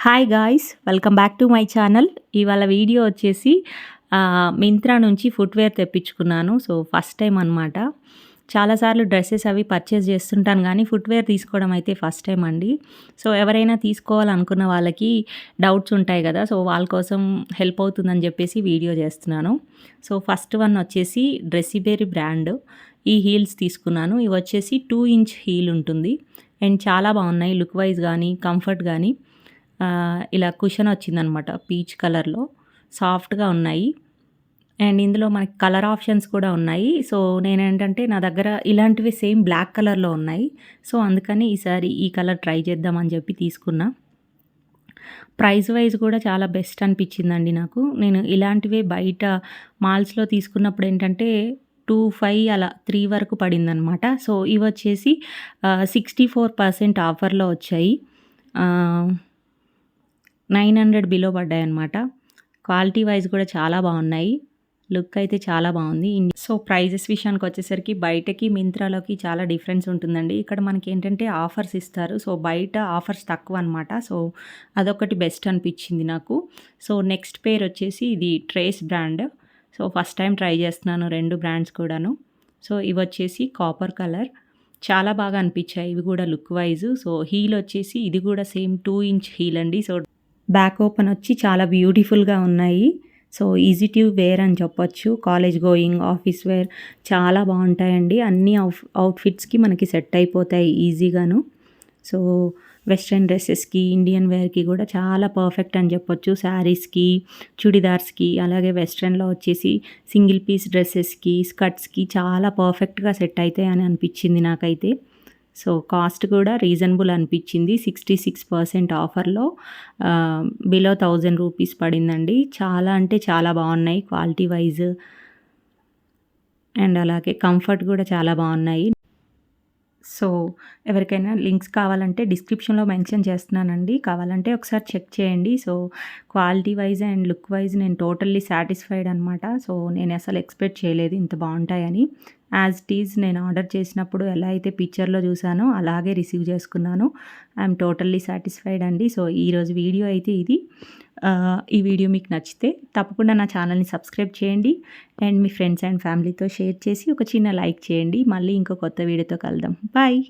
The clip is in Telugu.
Hi guys, welcome back to my channel. ఇవాళ వీడియో వచ్చేసి మింత్రా నుంచి ఫుట్వేర్ తెప్పించుకున్నాను. సో ఫస్ట్ టైం అనమాట. చాలాసార్లు డ్రెస్సెస్ అవి పర్చేస్ చేస్తుంటాను కానీ ఫుట్వేర్ తీసుకోవడం అయితే ఫస్ట్ టైం అండి. సో ఎవరైనా తీసుకోవాలనుకున్న వాళ్ళకి డౌట్స్ ఉంటాయి కదా, సో వాళ్ళ కోసం హెల్ప్ అవుతుందని చెప్పేసి వీడియో చేస్తున్నాను. సో ఫస్ట్ వన్ వచ్చేసి డ్రెస్సిబెరీ బ్రాండ్ ఈ హీల్స్ తీసుకున్నాను. ఇవి వచ్చేసి 2 ఇంచ్ హీల్ ఉంటుంది అండ్ చాలా బాగున్నాయి. లుక్ వైజ్ కానీ కంఫర్ట్ కానీ ఇలా కుషన్ వచ్చిందనమాట పీచ్ కలర్లో, సాఫ్ట్గా ఉన్నాయి. అండ్ ఇందులో మనకి కలర్ ఆప్షన్స్ కూడా ఉన్నాయి. సో నేనేంటంటే నా దగ్గర ఇలాంటివి సేమ్ బ్లాక్ కలర్లో ఉన్నాయి. సో అందుకని ఈసారి ఈ కలర్ ట్రై చేద్దామని చెప్పి తీసుకున్నా. ప్రైస్ వైజ్ కూడా చాలా బెస్ట్ అనిపించిందండి నాకు. నేను ఇలాంటివే బయట మాల్స్లో తీసుకున్నప్పుడు ఏంటంటే 2,500 అలా 3 వరకు పడిందనమాట. సో ఇవి వచ్చేసి 64% ఆఫర్లో వచ్చాయి. 900 బిలో పడ్డాయన్నమాట. క్వాలిటీ వైజ్ కూడా చాలా బాగున్నాయి. లుక్ అయితే చాలా బాగుంది. సో ప్రైజెస్ విషయానికి వచ్చేసరికి బయటకి మింత్రాలోకి చాలా డిఫరెన్స్ ఉంటుందండి. ఇక్కడ మనకి ఏంటంటే ఆఫర్స్ ఇస్తారు. సో బయట ఆఫర్స్ తక్కువ అనమాట. సో అదొకటి బెస్ట్ అనిపించింది నాకు. సో నెక్స్ట్ పేర్ వచ్చేసి ఇది trace brand. So first time try చేస్తున్నాను 2 బ్రాండ్స్ కూడాను. సో ఇవి వచ్చేసి కాపర్ కలర్, చాలా బాగా అనిపించాయి ఇవి కూడా లుక్ వైజ్. సో హీల్ వచ్చేసి ఇది కూడా సేమ్ 2 ఇంచ్ హీల్ అండి. సో బ్యాక్ ఓపెన్ వచ్చి చాలా బ్యూటిఫుల్గా ఉన్నాయి. సో ఈజీ టు వేర్ అని చెప్పొచ్చు. కాలేజ్ గోయింగ్, ఆఫీస్ వేర్ చాలా బాగుంటాయండి. అన్ని అవుట్ఫిట్స్కి మనకి సెట్ అయిపోతాయి ఈజీగాను. సో వెస్ట్రన్ డ్రెస్సెస్కి, ఇండియన్ వేర్కి కూడా చాలా పర్ఫెక్ట్ అని చెప్పొచ్చు. శారీస్కి, చుడిదార్స్కి, అలాగే వెస్ట్రన్లో వచ్చేసి సింగిల్ పీస్ డ్రెస్సెస్కి, స్కర్ట్స్కి చాలా పర్ఫెక్ట్గా సెట్ అవుతాయి అని అనిపించింది నాకైతే. సో కాస్ట్ కూడా రీజనబుల్ అనిపించింది. 66% ఆఫర్లో బిలో 1000 రూపీస్ పడిందండి. చాలా అంటే చాలా బాగున్నాయి క్వాలిటీ వైజ్ అండ్ అలాగే కంఫర్ట్ కూడా చాలా బాగున్నాయి. సో ఎవరికైనా లింక్స్ కావాలంటే డిస్క్రిప్షన్లో మెన్షన్ చేస్తున్నానండి, కావాలంటే ఒకసారి చెక్ చేయండి. So quality wise and look wise నేను టోటల్లీ సాటిస్ఫైడ్ అనమాట. సో నేను అసలు ఎక్స్పెక్ట్ చేయలేదు ఇంత బాగుంటాయని. యాజ్ ఇట్ ఈజ్ నేను ఆర్డర్ చేసినప్పుడు ఎలా అయితే పిక్చర్లో చూసానో అలాగే రిసీవ్ చేసుకున్నాను. ఐఎమ్ టోటల్లీ సాటిస్ఫైడ్ అండి. సో ఈరోజు వీడియో అయితే ఇది. ఈ వీడియో మీకు నచ్చితే తప్పకుండా నా ఛానల్ని సబ్స్క్రైబ్ చేయండి అండ్ మీ ఫ్రెండ్స్ అండ్ ఫ్యామిలీతో షేర్ చేసి ఒక చిన్న లైక్ చేయండి. మళ్ళీ ఇంకో కొత్త వీడియోతో కలుద్దాం. బాయ్.